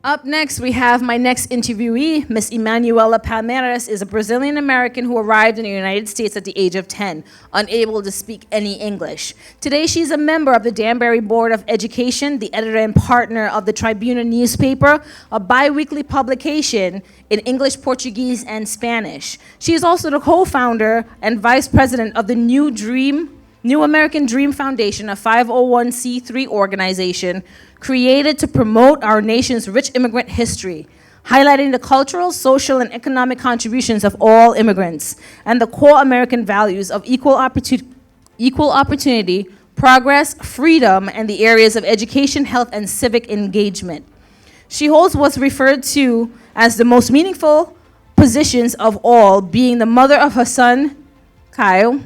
Up next, we have my next interviewee. Miss Emanuala Palmeres is a Brazilian American who arrived in the United States at the age of 10, unable to speak any English. Today, she's a member of the Danbury Board of Education, the editor and partner of the Tribuna newspaper, a bi-weekly publication in English, Portuguese, and Spanish. She is also the co-founder and vice president of the New American Dream Foundation, a 501c3 organization created to promote our nation's rich immigrant history, highlighting the cultural, social, and economic contributions of all immigrants, and the core American values of equal opportunity, progress, freedom, and the areas of education, health, and civic engagement. She holds what's referred to as the most meaningful positions of all, being the mother of her son, Kyle,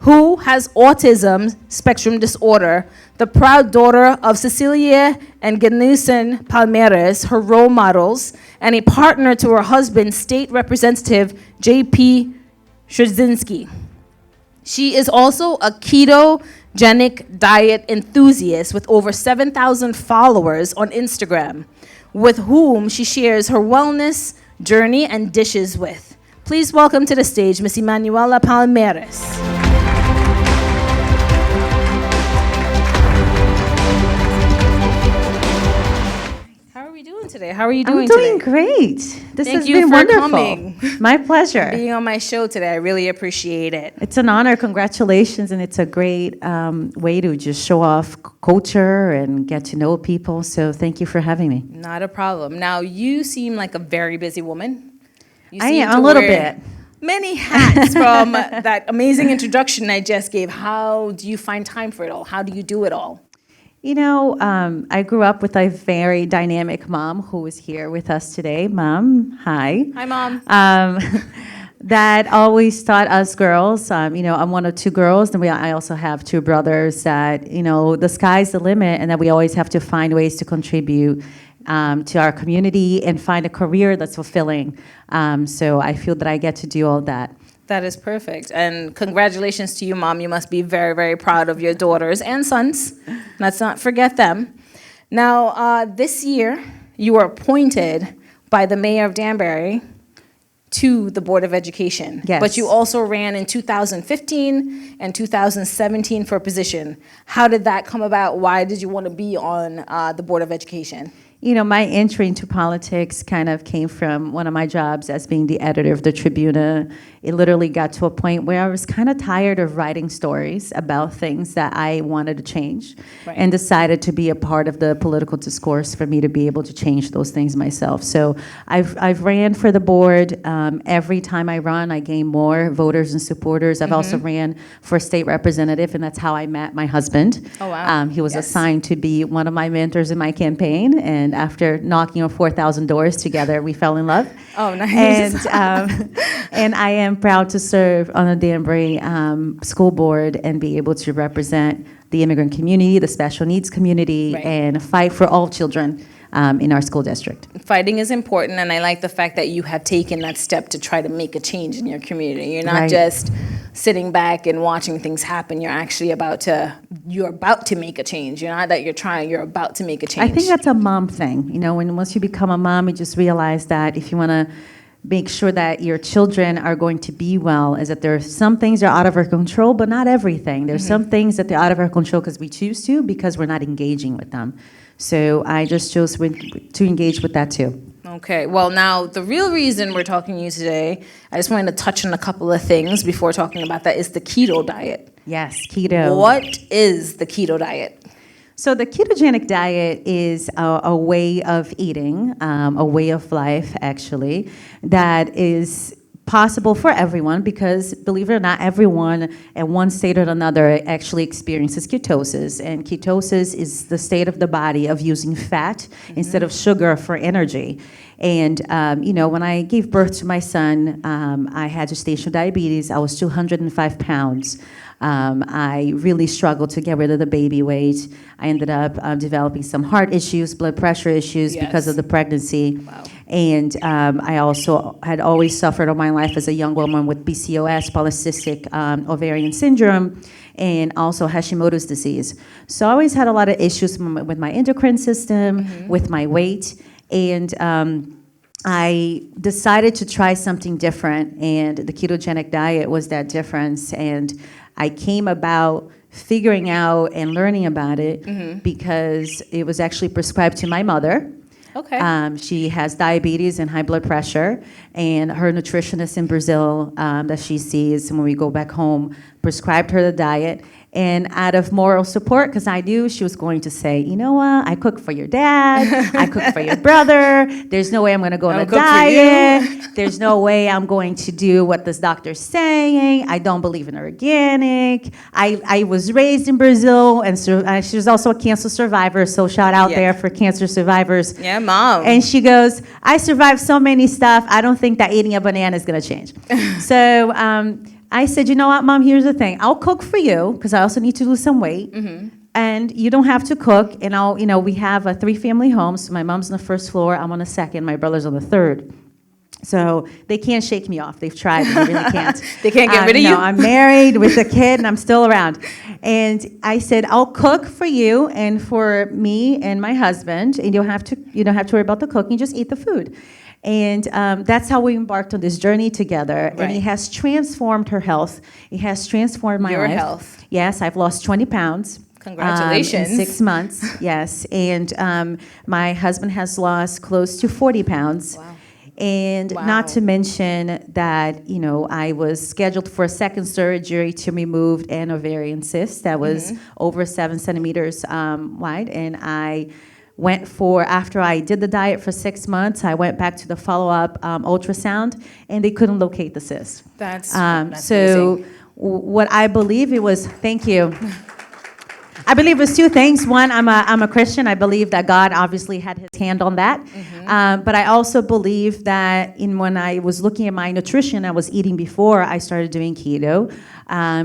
who has autism spectrum disorder, the proud daughter of Cecilia and Genison Palmeres, her role models, and a partner to her husband, State Representative J.P. Strzynski. She is also a ketogenic diet enthusiast with over 7,000 followers on Instagram, with whom she shares her wellness journey and dishes with. Please welcome to the stage Miss Emanuala Palmeres. Today. How are you doing today? I'm doing great. This has been wonderful. Coming. My pleasure. Being on my show today, I really appreciate it. It's an honor. Congratulations, and it's a great way to just show off culture and get to know people. So thank you for having me. Not a problem. Now, you seem like a very busy woman. I am, a little bit. Many hats from that amazing introduction I just gave. How do you find time for it all? How do you do it all? You know, I grew up with a very dynamic mom who is here with us today. Mom, hi. Hi, Mom. That always taught us girls, I'm one of two girls, and I also have two brothers, that, the sky's the limit, and that we always have to find ways to contribute to our community and find a career that's fulfilling. So I feel that I get to do all that. That is perfect. And congratulations to you, Mom. You must be very, very proud of your daughters and sons. Let's not forget them. Now, this year, you were appointed by the mayor of Danbury to the Board of Education. Yes. But you also ran in 2015 and 2017 for a position. How did that come about? Why did you want to be on the Board of Education? My entry into politics kind of came from one of my jobs as being the editor of the Tribuna. It literally got to a point where I was kind of tired of writing stories about things that I wanted to change, right, and decided to be a part of the political discourse for me to be able to change those things myself. So I've ran for the board. Every time I run, I gain more voters and supporters. I've also ran for state representative, and that's how I met my husband. Oh, wow. He was assigned to be one of my mentors in my campaign, and after knocking on 4,000 doors together, we fell in love. Oh, nice. And I am proud to serve on the Danbury School Board and be able to represent the immigrant community, the special needs community, right, and fight for all children in our school district. Fighting is important, and I like the fact that you have taken that step to try to make a change in your community. You're not right, just sitting back and watching things happen. You're actually about to make a change. You're not that you're trying, you're about to make a change. I think that's a mom thing. Once you become a mom, you just realize that if you want to make sure that your children are going to be well, is that there are some things that are out of our control, but not everything. There's some things that they're out of our control because we choose to, because we're not engaging with them. So I just chose to engage with that too. Okay, well now the real reason we're talking to you today, I just wanted to touch on a couple of things before talking about that, is the keto diet. Yes, keto. What is the keto diet? So the ketogenic diet is a way of eating, a way of life actually, that is possible for everyone, because believe it or not, everyone at one state or another actually experiences ketosis. And ketosis is the state of the body of using fat instead of sugar for energy. And, when I gave birth to my son, I had gestational diabetes. I was 205 pounds. I really struggled to get rid of the baby weight. I ended up developing some heart issues, blood pressure issues because of the pregnancy. Wow. And I also had always suffered all my life as a young woman with PCOS, polycystic ovarian syndrome, and also Hashimoto's disease. So I always had a lot of issues with my endocrine system, with my weight, and I decided to try something different, and the ketogenic diet was that difference. And I came about figuring out and learning about it because it was actually prescribed to my mother. Okay. She has diabetes and high blood pressure, and her nutritionist in Brazil that she sees when we go back home prescribed her the diet. And out of moral support, because I knew she was going to say, you know what, I cook for your dad, I cook for your brother, there's no way I'm going to go on a diet, there's no way I'm going to do what this doctor's saying, I don't believe in organic, I was raised in Brazil, and she was also a cancer survivor, so shout out there for cancer survivors. Yeah, Mom. And she goes, I survived so many stuff, I don't think that eating a banana is going to change. So I said, you know what, Mom, here's the thing. I'll cook for you, because I also need to lose some weight. And you don't have to cook. And we have a 3-family home. So my mom's on the first floor. I'm on the second. My brother's on the third. So they can't shake me off. They've tried, but they really can't. They can't get rid of you? No, I'm married with a kid, and I'm still around. And I said, I'll cook for you and for me and my husband. And you don't have to worry about the cooking. Just eat the food. And that's how we embarked on this journey together. Right. And it has transformed her health. It has transformed my life. Your health. Yes, I've lost 20 pounds. Congratulations. In 6 months, yes. And my husband has lost close to 40 pounds. Wow. And not to mention that, I was scheduled for a second surgery to remove an ovarian cyst that was over 7 centimeters wide. And after I did the diet for 6 months, I went back to the follow-up ultrasound, and they couldn't locate the cyst. That's so amazing. What I believe it was, thank you. I believe it was 2 things. One, I'm a Christian. I believe that God obviously had his hand on that. But I also believe that when I was looking at my nutrition I was eating before I started doing keto,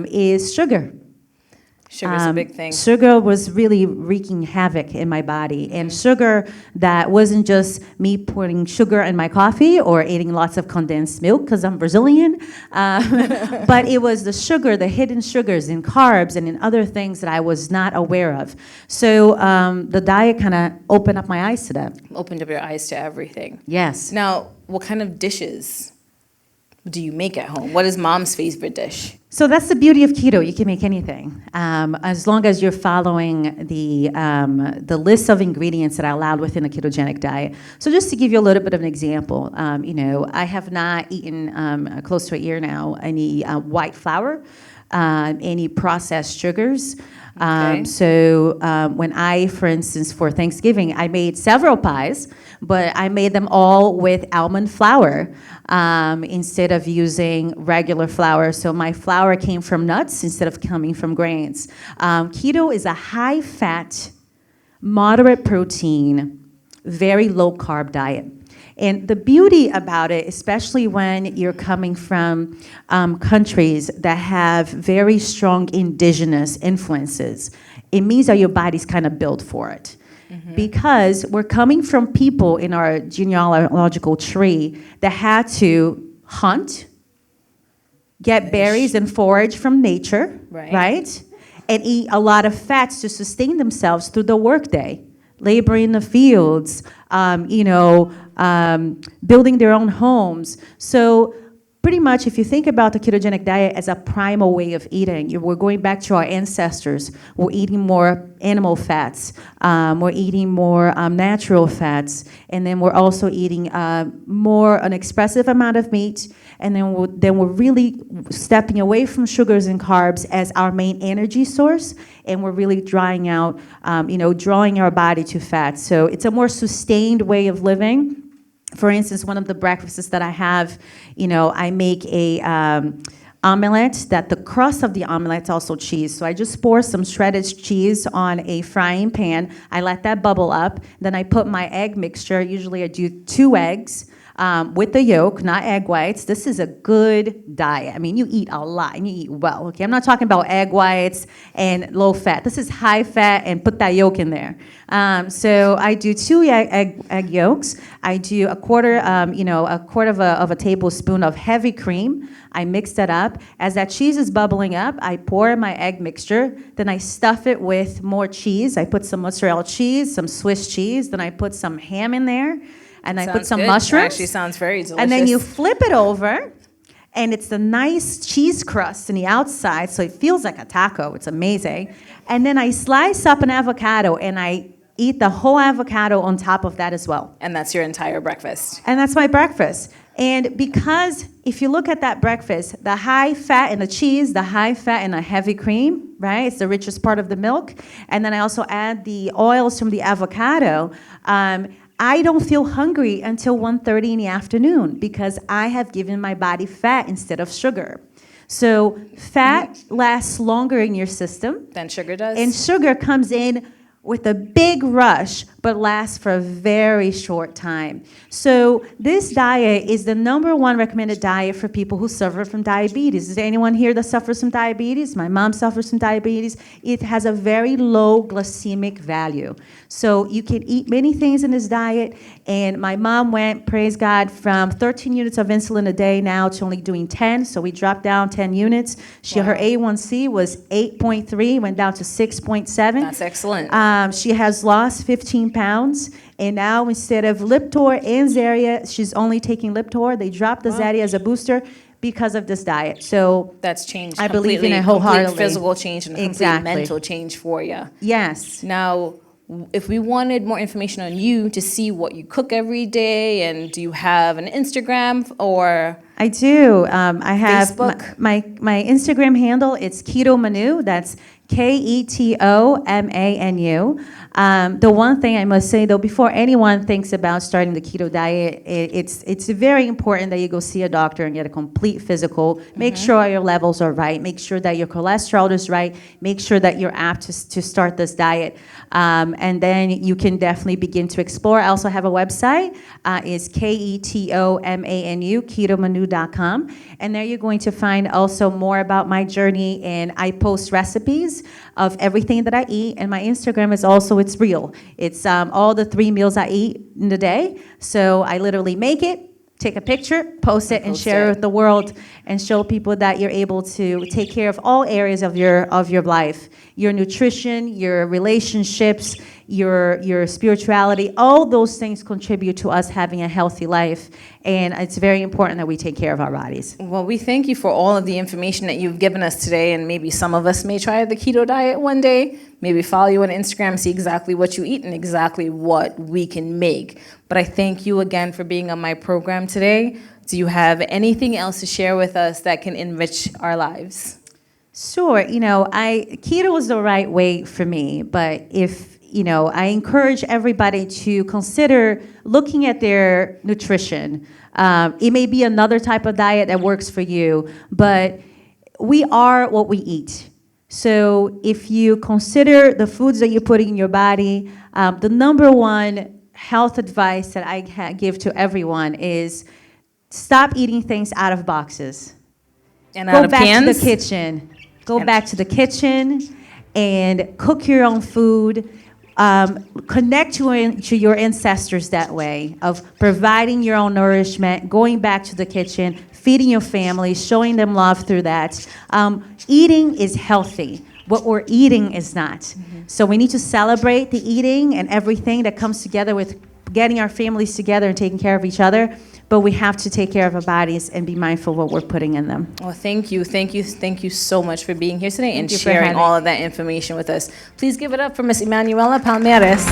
is sugar. Sugar's a big thing. Sugar was really wreaking havoc in my body. And sugar that wasn't just me putting sugar in my coffee or eating lots of condensed milk because I'm Brazilian, but it was the sugar, the hidden sugars in carbs and in other things that I was not aware of. So the diet kind of opened up my eyes to that. Opened up your eyes to everything. Yes. Now, what kind of dishes do you make at home? What is Mom's favorite dish? So that's the beauty of keto. You can make anything, as long as you're following the list of ingredients that are allowed within a ketogenic diet. So just to give you a little bit of an example, I have not eaten close to a year now any white flour, any processed sugars. Okay. So when for instance, for Thanksgiving, I made several pies, but I made them all with almond flour instead of using regular flour. So my flour came from nuts instead of coming from grains. Keto is a high-fat, moderate protein, very low-carb diet. And the beauty about it, especially when you're coming from countries that have very strong indigenous influences, it means that your body's kind of built for it. Because we're coming from people in our genealogical tree that had to hunt, get berries and forage from nature, right? And eat a lot of fats to sustain themselves through the workday, laboring in the fields, building their own homes. So pretty much if you think about the ketogenic diet as a primal way of eating, we're going back to our ancestors. We're eating more animal fats. We're eating more natural fats. And then we're also eating an expressive amount of meat. And then we're really stepping away from sugars and carbs as our main energy source. And we're really drawing our body to fat. So it's a more sustained way of living. For instance, one of the breakfasts that I have, I make omelet that the crust of the omelet is also cheese. So I just pour some shredded cheese on a frying pan. I let that bubble up. Then I put my egg mixture. Usually I do 2 eggs. With the yolk, not egg whites. This is a good diet. I mean, you eat a lot and you eat well. Okay, I'm not talking about egg whites and low fat. This is high fat and put that yolk in there. So I do 2 egg yolks. I do a quarter of a tablespoon of heavy cream. I mix that up. As that cheese is bubbling up, I pour in my egg mixture. Then I stuff it with more cheese. I put some mozzarella cheese, some Swiss cheese. Then I put some ham in there. And I put some mushrooms. Actually sounds very delicious. And then you flip it over, and it's a nice cheese crust on the outside, so it feels like a taco. It's amazing. And then I slice up an avocado, and I eat the whole avocado on top of that as well. And that's your entire breakfast. And that's my breakfast. And because if you look at that breakfast, the high fat in the cheese, the high fat in the heavy cream, right? It's the richest part of the milk. And then I also add the oils from the avocado. I don't feel hungry until 1:30 in the afternoon because I have given my body fat instead of sugar. So fat lasts longer in your system than sugar does. And sugar comes in with a big rush, but lasts for a very short time. So this diet is the #1 recommended diet for people who suffer from diabetes. Is there anyone here that suffers from diabetes? My mom suffers from diabetes. It has a very low glycemic value. So you can eat many things in this diet. And my mom went, praise God, from 13 units of insulin a day now to only doing 10. So we dropped down 10 units. Her A1C was 8.3, went down to 6.7. That's excellent. She has lost 15 pounds, and now instead of Liptor and Zaria, she's only taking Liptor. They dropped the Zaria as a booster because of this diet. So that's changed. I believe in it wholeheartedly. Complete physical change and complete mental change for you. Yes. Now, if we wanted more information on you to see what you cook every day, and do you have an Instagram or? I do. I have Facebook? My Instagram handle. It's Keto Manu. That's KETOMANU. The one thing I must say, though, before anyone thinks about starting the keto diet, it's very important that you go see a doctor and get a complete physical. Make sure your levels are right. Make sure that your cholesterol is right. Make sure that you're apt to start this diet. And then you can definitely begin to explore. I also have a website. It's KETOMANU, ketomanu.com. And there you're going to find also more about my journey. And I post recipes of everything that I eat. And my Instagram is also, it's real. It's all the 3 meals I eat in the day. So I literally make it, take a picture, post it, and share it with the world, and show people that you're able to take care of all areas of your life. Your nutrition, your relationships, your spirituality, all those things contribute to us having a healthy life. And it's very important that we take care of our bodies. Well, we thank you for all of the information that you've given us today, and maybe some of us may try the keto diet one day, maybe follow you on Instagram, see exactly what you eat and exactly what we can make. But I thank you again for being on my program today. Do you have anything else to share with us that can enrich our lives? Sure. Keto is the right way for me, but I encourage everybody to consider looking at their nutrition. It may be another type of diet that works for you, but we are what we eat. So if you consider the foods that you're putting in your body, the #1 health advice that I give to everyone is stop eating things out of boxes. And out of cans? Go back to the kitchen. Go back to the kitchen and cook your own food. Connect to your ancestors that way, of providing your own nourishment, going back to the kitchen, feeding your family, showing them love through that. Eating is healthy. What we're eating is not. So we need to celebrate the eating and everything that comes together with getting our families together and taking care of each other. But we have to take care of our bodies and be mindful of what we're putting in them. Well, thank you so much for being here today and sharing all of that information with us. Please give it up for Miss Emanuala Palmeres.